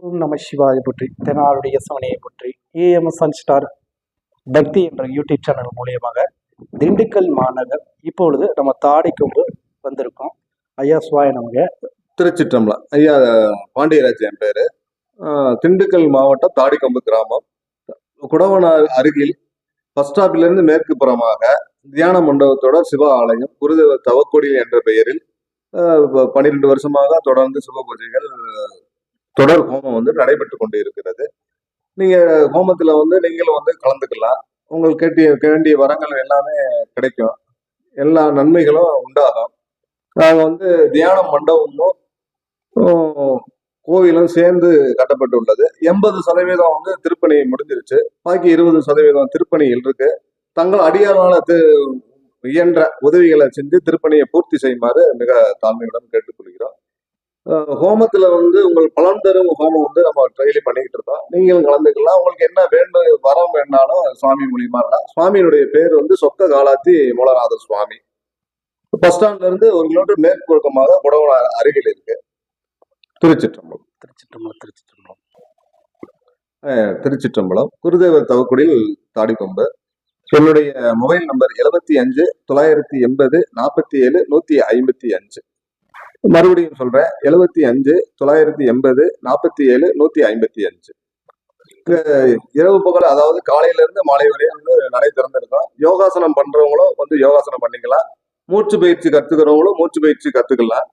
ஓம் நம சிவாய போற்றி, தெனாருடைய சமனையை போற்றி. ஏஎம்எஸ் சன்ஸ்டார் பக்தி என்ற யூடியூப் சேனல் மூலியமாக திண்டுக்கல் மாநகர் இப்பொழுது நம்ம தாடிக்கொம்பு வந்திருக்கோம். ஐயா சுவாய நமக. திருச்சிற்றம்பலம். ஐயா பாண்டியராஜ் என் பேரு. திண்டுக்கல் மாவட்டம் தாடிக்கொம்பு கிராமம், குடவனார் அருகில் பஸ் ஸ்டாப்பிலிருந்து மேற்கு புறமாக தியான மண்டபத்தோட சிவ ஆலயம் குருதேவர் தவக்கொடி என்ற பெயரில் 12 வருஷமாக தொடர்ந்து சிவ பூஜைகள் தொடர் ஹோமம் நடைபெற்று கொண்டு இருக்கிறது. நீங்க ஹோமத்துல நீங்களும் கலந்துக்கலாம். உங்களுக்கு வேண்டிய வரங்கள் எல்லாமே கிடைக்கும், எல்லா நன்மைகளும் உண்டாகும். நாங்க தியான மண்டபமும் கோவிலும் சேர்ந்து கட்டப்பட்டுள்ளது. 80% திருப்பணி முடிஞ்சிருச்சு. பாக்கி 20% திருப்பணியில் இருக்கு. தங்கள் அடியாரான இயன்ற உதவிகளை செஞ்சு திருப்பணியை பூர்த்தி செய்யுமாறு மிக தாழ்மையுடன் கேட்டுக்கொள்கிறோம். ஹோமத்துல உங்கள் பலன் தரும் ஹோமம் நம்ம ட்ரெயிலி பண்ணிக்கிட்டு இருக்கோம். நீங்களும் கலந்துக்கலாம். உங்களுக்கு என்ன வேண்டும், வரம் வேணாலும் சுவாமி மூலியமா இருக்கலாம். சுவாமியினுடைய பேர் சொக்க காலாத்தி மூலநாதர் சுவாமி. பஸ் ஸ்டாண்ட்ல இருந்து 1 கிலோமீட்டர் மேற்குவழக்கமாக குடவனார் அருகில் இருக்கு. திருச்சிற்றம்பலம். திருச்சிற்றம்பலம். குருதேவர் தவக்குடியில் தாடிக்கொம்பு. என்னுடைய மொபைல் நம்பர் 75 980 47 155. மறுபடியும் சொல்றேன், 75 980 47 155. இரவு பகல், அதாவது காலையில இருந்து மாலை வரை நடை திறந்திருக்கோம். யோகாசனம் பண்றவங்களும் யோகாசனம் பண்ணிக்கலாம். மூச்சு பயிற்சி கத்துக்கிறவங்களும் மூச்சு பயிற்சி கத்துக்கலாம்.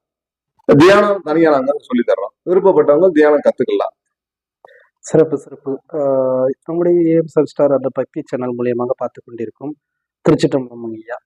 தியானம் தனியா நாங்க சொல்லி தர்றோம். விருப்பப்பட்டவங்க தியானம் கத்துக்கலாம். சிறப்பு சிறப்பு. நம்முடைய ஏஎம் சன்ஸ்டார் அந்த பக்தி சேனல் மூலியமாக பார்த்து கொண்டிருக்கும் திருச்சிற்றம்பலம் ஐயா.